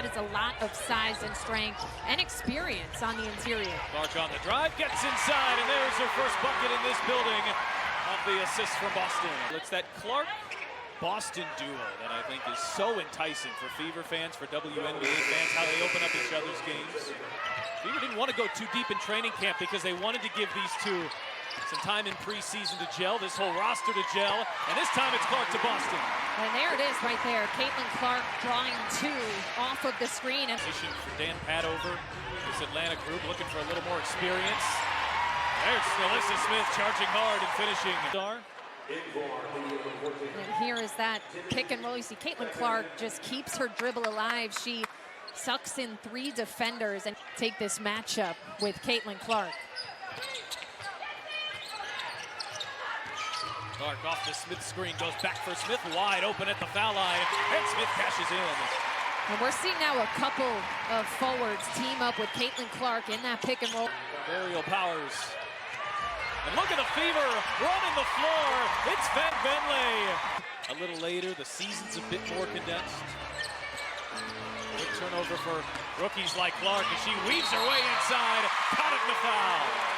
That is a lot of size and strength and experience on the interior. Clark on the drive, gets inside, and there's her first bucket in this building off the assist from Boston. It's that Clark-Boston duo that I think is so enticing for Fever fans, for WNBA fans, how they open up each other's games. Fever didn't want to go too deep in training camp because they wanted to give these two some time in preseason to gel, this whole roster to gel, and this time it's Clark to Boston. And there it is right there. Caitlin Clark drawing two off of the screen. Position for Dan Padover, this Atlanta group looking for a little more experience. There's Alyssa Smith charging hard and finishing. And here is that pick and roll. You see Caitlin Clark just keeps her dribble alive. She sucks in three defenders and take this matchup with Caitlin Clark. Clark off the Smith screen, goes back for Smith, wide open at the foul line, and Smith cashes in. And we're seeing now a couple of forwards team up with Caitlin Clark in that pick and roll. Aerial powers. And look at the Fever running the floor. It's Van Benley. A little later, the season's a bit more condensed. Good turnover for rookies like Clark, and she weaves her way inside. Caught the foul.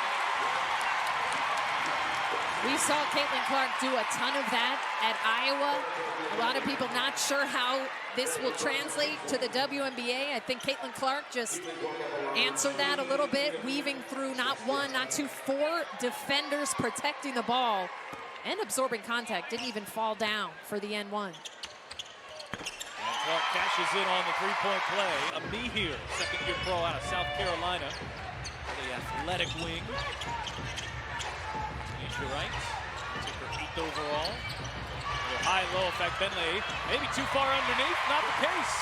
We saw Caitlin Clark do a ton of that at Iowa. A lot of people not sure how this will translate to the WNBA. I think Caitlin Clark just answered that a little bit, weaving through not one, not two, four defenders protecting the ball and absorbing contact. Didn't even fall down for the N1. And Clark cashes in on the three-point play. Amihir, second-year pro out of South Carolina. The athletic wing. Right, took her 8th overall. High-low effect, Benley maybe too far underneath, not the case.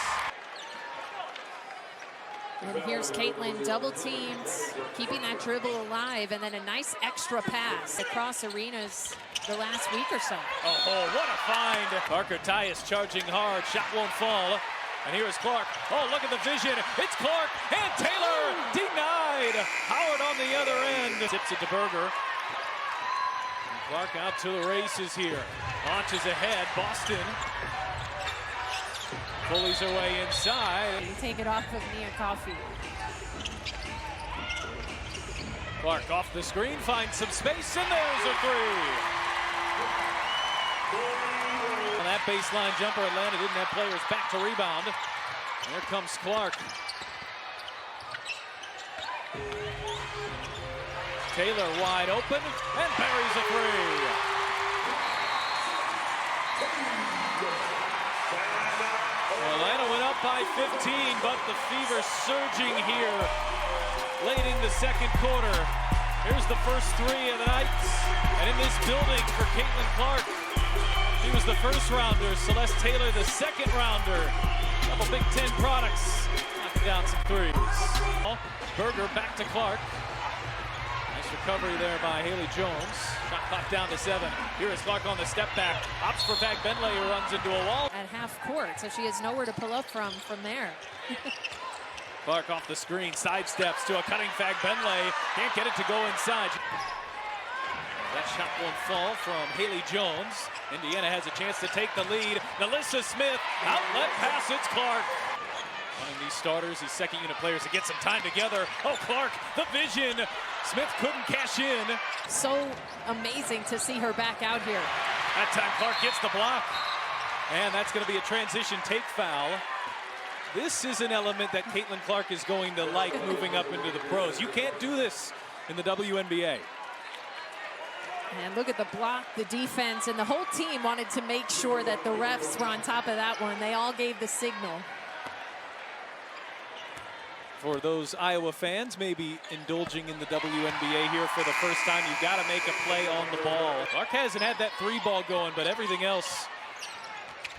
And here's Caitlin, double teamed, keeping that dribble alive, and then a nice extra pass across arenas the last week or so. Oh, what a find. Parker Tyus charging hard, shot won't fall. And here is Clark. Oh, look at the vision. It's Clark and Taylor denied. Howard on the other end. Tips it to Berger. Clark out to the races here. Launches ahead. Boston bullies her way inside. You take it off of Nia Coffey. Clark off the screen, finds some space, and there's a three. On that baseline jumper, Atlanta didn't have players back to rebound. And here comes Clark. Taylor wide open and buries a three. Atlanta went up by 15, but the Fever surging here late in the second quarter. Here's the first three of the night. And in this building for Caitlin Clark, she was the first rounder. Celeste Taylor, the second rounder. Couple Big Ten products knocking down some threes. Berger back to Clark. Recovery there by Haley Jones. Shot clock down to 7. Here is Clark on the step back. Ops for Van Benley, who runs into a wall. At half court, so she has nowhere to pull up from there. Clark off the screen, sidesteps to a cutting Van Benley. Can't get it to go inside. That shot won't fall from Haley Jones. Indiana has a chance to take the lead. Alyssa Smith, outlet pass, it's Clark. One of these starters, these second unit players, to get some time together. Oh, Clark, the vision. Smith couldn't cash in. So amazing to see her back out here. That time Clark gets the block. And that's going to be a transition take foul. This is an element that Caitlin Clark is going to like moving up into the pros. You can't do this in the WNBA. And look at the block, the defense, and the whole team wanted to make sure that the refs were on top of that one. They all gave the signal. For those Iowa fans maybe indulging in the WNBA here for the first time, you've got to make a play on the ball. Clark hasn't had that three ball going, but everything else,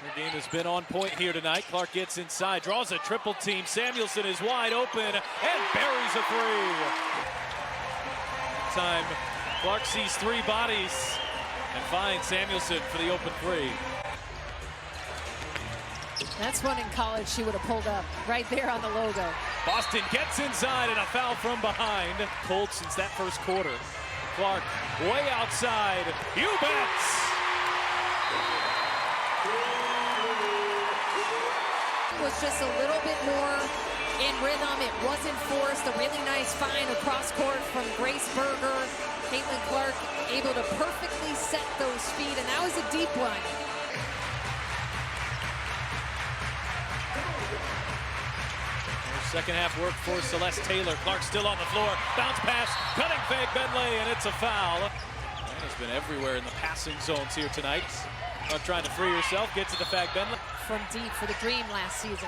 her game has been on point here tonight. Clark gets inside, draws a triple team. Samuelson is wide open and buries a three. Time Clark sees three bodies and finds Samuelson for the open three. That's one in college she would have pulled up right there on the logo. Boston gets inside and a foul from behind. Cold since that first quarter. Clark way outside. You bet! Was just a little bit more rhythm. It wasn't forced. A really nice find across court from Grace Berger. Caitlin Clark able to perfectly set those feet, and that was a deep one. Second half work for Celeste Taylor. Clark still on the floor. Bounce pass, cutting fake Bentley, and it's a foul. Has been everywhere in the passing zones here tonight. Not trying to free herself, get to the Fag Bentley. From deep for the Dream last season.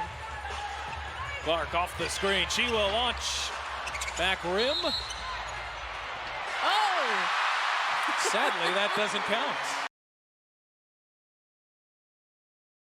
Clark off the screen. She will launch. Back rim. Oh! Sadly, that doesn't count.